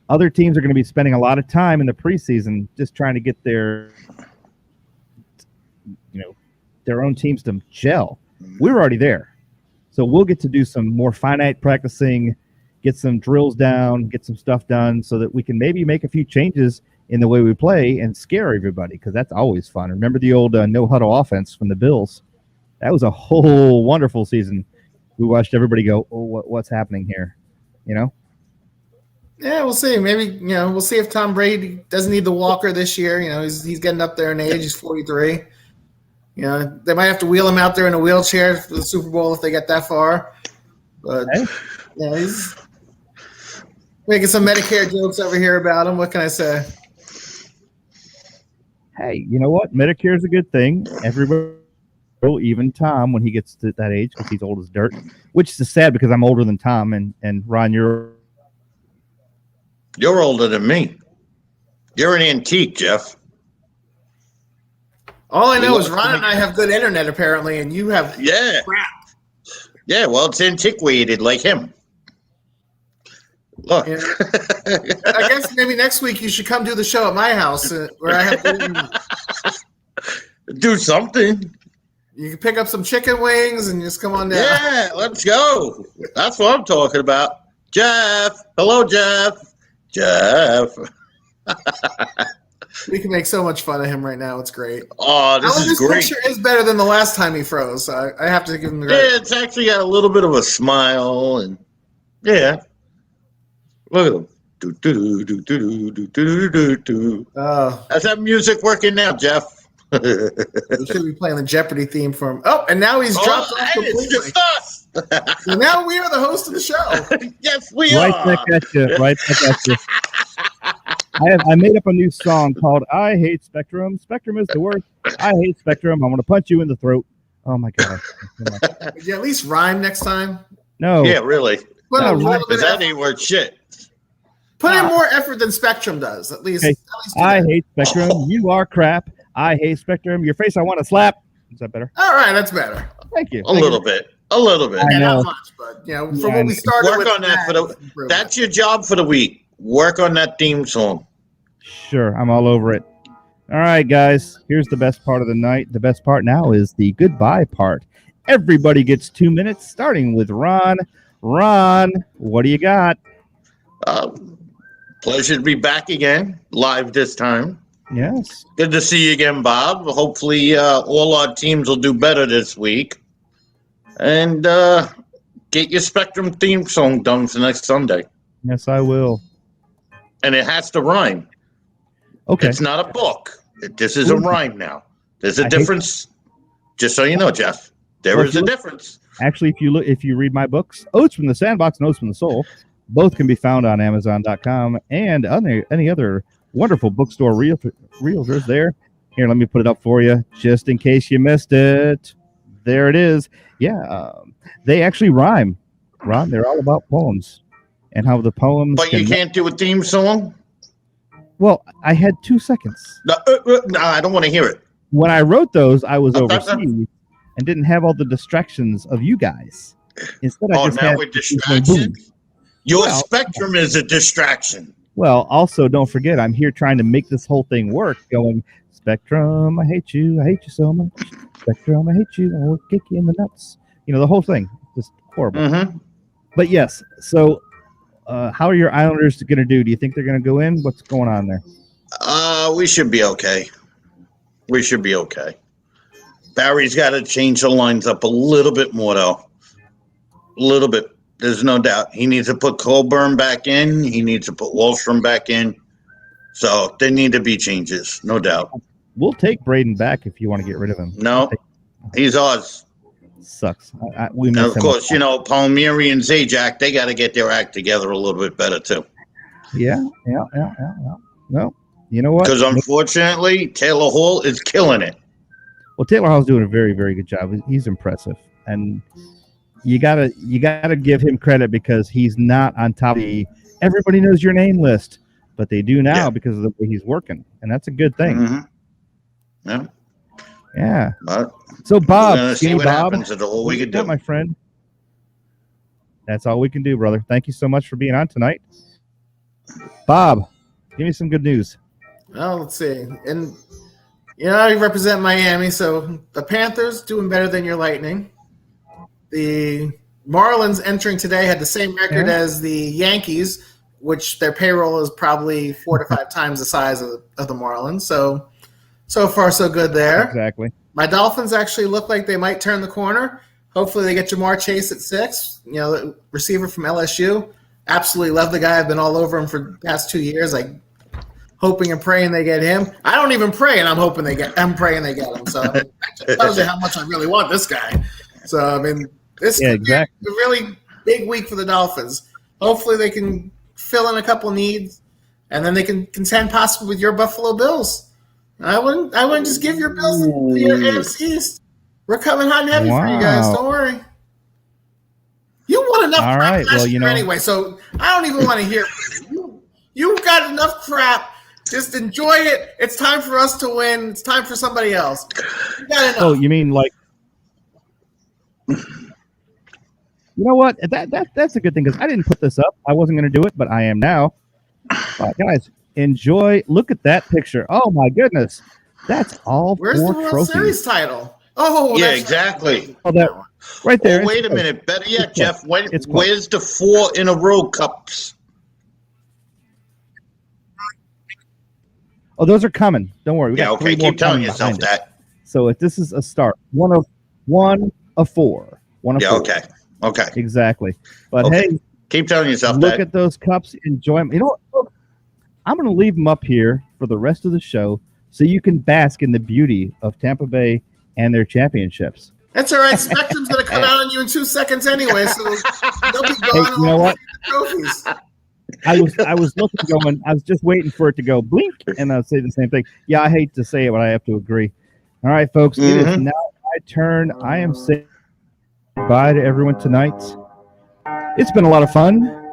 other teams are going to be spending a lot of time in the preseason just trying to get their own teams to gel. We're already there. So we'll get to do some more finite practicing, get some drills down, get some stuff done so that we can maybe make a few changes in the way we play and scare everybody, because that's always fun. Remember the old no-huddle offense from the Bills? That was a whole wonderful season. We watched everybody go, oh, what's happening here? Yeah, we'll see. Maybe, we'll see if Tom Brady doesn't need the walker this year. He's getting up there in age. He's 43. They might have to wheel him out there in a wheelchair for the Super Bowl if they get that far. But, he's making some Medicare jokes over here about him. What can I say? Hey, you know what? Medicare is a good thing. Everybody, even Tom, when he gets to that age, because he's old as dirt, which is sad because I'm older than Tom. And Ron, you're older than me. You're an antique, Jeff. All I know is Ron and I have good internet, apparently, and you have crap. Yeah, well, it's antiquated like him. Look. Yeah. I guess maybe next week you should come do the show at my house where I have to do something. You can pick up some chicken wings and just come on down. Yeah, let's go. That's what I'm talking about. Jeff. Hello, Jeff. Jeff. We can make so much fun of him right now. It's great. Oh, this great. Picture is better than the last time he froze. So I have to give him the credit. Yeah, it's actually got a little bit of a smile, and look at him. Oh, how's that music working now, Jeff? We should be playing the Jeopardy theme for him. Oh, and now he's dropped off completely. It's just us. So now we are the host of the show. Yes, we are. Right back at you. I made up a new song called I Hate Spectrum. Spectrum is the worst. I hate Spectrum. I'm going to punch you in the throat. Oh, my God. Could you at least rhyme next time? No. Yeah, really. Because that ain't worth shit. Put in more effort than Spectrum does. At least. Okay. I hate Spectrum. You are crap. I hate Spectrum. Your face I want to slap. Is that better? All right, that's better. Thank you. A little bit. I know. Not much, but from what we started work with. On that that's your job for the week. Work on that theme song. Sure, I'm all over it. All right, guys, here's the best part of the night. The best part now is the goodbye part. Everybody gets 2 minutes, starting with Ron. Ron, what do you got? Pleasure to be back again, live this time. Yes. Good to see you again, Bob. Hopefully all our teams will do better this week. And get your Spectrum theme song done for next Sunday. Yes, I will. And it has to rhyme. Okay. It's not a book. This is a rhyme now. There's a difference. Just so you know, Jeff, there is a difference. Actually, if you read my books, Oats from the Sandbox and Oats from the Soul, both can be found on Amazon.com and any other wonderful bookstore realtors there. Here, let me put it up for you, just in case you missed it. There it is. Yeah, they actually rhyme. Ron, they're all about poems and how the poems. But you can't do a theme song? Well, I had 2 seconds. No, I don't want to hear it. When I wrote those, I was overseas and didn't have all the distractions of you guys. Instead, I just had with distractions? Your Spectrum is a distraction. Well, also, don't forget, I'm here trying to make this whole thing work, going, Spectrum, I hate you so much. Spectrum, I hate you, I will kick you in the nuts. The whole thing. Just horrible. Mm-hmm. But yes, so how are your Islanders going to do? Do you think they're going to go in? What's going on there? We should be okay. Barry's got to change the lines up a little bit more, though. A little bit. There's no doubt. He needs to put Colburn back in. He needs to put Wallstrom back in. So there need to be changes, no doubt. We'll take Braden back if you want to get rid of him. No, he's ours. Sucks. We miss and of course, Palmieri and Zajac, they got to get their act together a little bit better, too. Yeah. No, you know what? Because unfortunately, Taylor Hall is killing it. Well, Taylor Hall's doing a very, very good job. He's impressive. And you gotta give him credit because he's not on top of the everybody knows your name list, but they do now because of the way he's working, and that's a good thing. Mm-hmm. Yeah. But so Bob, see what Bob, happens. That's all we can do, my friend. That's all we can do, brother. Thank you so much for being on tonight. Bob, give me some good news. Well, let's see. And I represent Miami, so the Panthers doing better than your Lightning. The Marlins entering today had the same record as the Yankees, which their payroll is probably 4 to 5 times the size of the Marlins. So far, so good there. Exactly. My Dolphins actually look like they might turn the corner. Hopefully they get Jamar Chase at 6, the receiver from LSU. Absolutely love the guy. I've been all over him for the past 2 years, hoping and praying they get him. I don't even pray, and I'm praying they get him. So that tells you how much I really want this guy. So, this could be a really big week for the Dolphins. Hopefully they can fill in a couple needs, and then they can contend possibly with your Buffalo Bills. I wouldn't just give your Bills the AFC East. We're coming hot and heavy for you guys. Don't worry. You won enough crap last year anyway, so I don't even want to hear from you. You got enough crap. Just enjoy it. It's time for us to win. It's time for somebody else. You got enough. Oh, you mean like? You know what? That's a good thing because I didn't put this up. I wasn't going to do it, but I am now. Guys, enjoy. Look at that picture. Oh my goodness, that's all. Where's the World Series title? Oh, yeah, exactly. Oh, that right there. Oh, wait a minute. Better yet, Jeff. Where's the 4 in a row cups? Oh, those are coming. Don't worry. Yeah, okay. Keep telling yourself that. So if this is a start, one of 4. One of 4. Okay. Exactly. But hey, keep telling yourself look at those cups. Enjoy them. You know what? Look, I'm going to leave them up here for the rest of the show so you can bask in the beauty of Tampa Bay and their championships. That's all right. Spectrum's going to come out on you in 2 seconds anyway, so they'll be gone. Hey, you know what? Trophies. I was looking going. I was just waiting for it to go blink, and I'll say the same thing. Yeah, I hate to say it, but I have to agree. All right, folks, It is now my turn. I am saying goodbye to everyone tonight. It's been a lot of fun.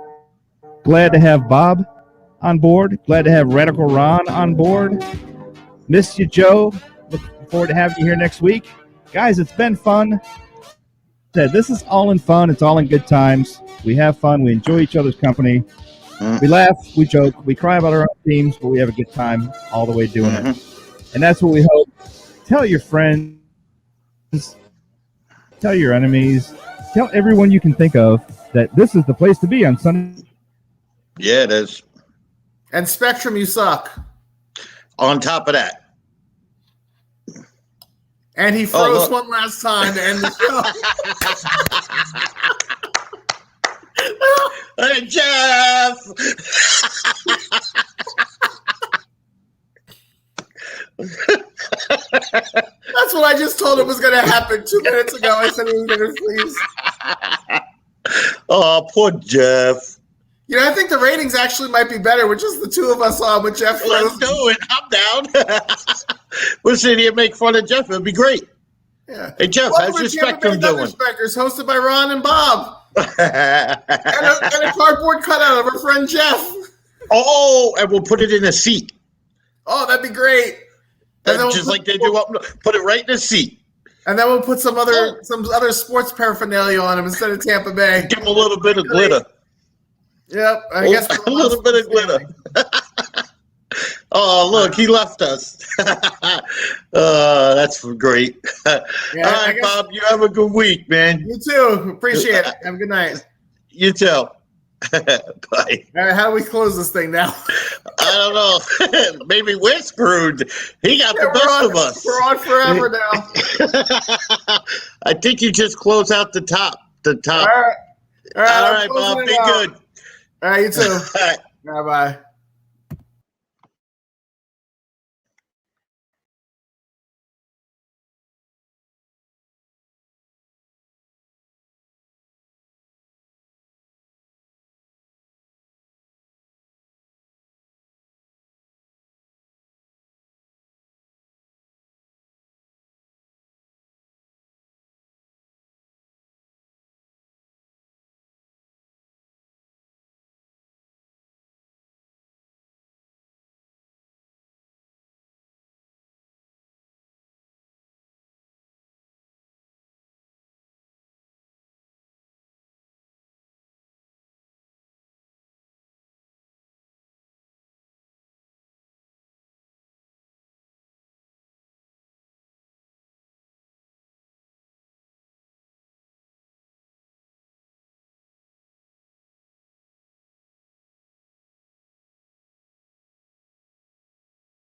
Glad to have Bob on board. Glad to have Radical Ron on board. Missed you, Joe. Looking forward to having you here next week. Guys, it's been fun. This is all in fun. It's all in good times. We have fun. We enjoy each other's company. We laugh. We joke. We cry about our own teams, but we have a good time all the way doing it. And that's what we hope. Tell your friends. Tell your enemies. Tell everyone you can think of that this is the place to be on Sunday. Yeah, it is. And Spectrum, you suck. On top of that. And he froze one last time to end the show. Hey, Jeff! That's what I just told him was going to happen 2 minutes ago. I said he was going to freeze. Oh, poor Jeff. I think the ratings actually might be better with just the 2 of us on with Jeff. Let's do it. I'm down. We'll sit here and make fun of Jeff. It'll be great. Yeah. Hey, Jeff, how's your Spectrum doing? Speckers, hosted by Ron and Bob. and a cardboard cutout of our friend Jeff. Oh, and we'll put it in a seat. Oh, that'd be great. And just like they do up, put it right in a seat. And then we'll put some other sports paraphernalia on him instead of Tampa Bay. Give him a little bit of glitter. Yep, I guess a little bit of glitter. Oh, look, he left us. That's great. Yeah, all right, Bob, you have a good week, man. You too. Appreciate it. Have a good night. You too. Bye. All right, how do we close this thing now? I don't know. Maybe we're screwed. He got the best of us. We're on forever now. I think you just close out the top. All right, All right, Bob. Be good. All right, you too. All right, bye.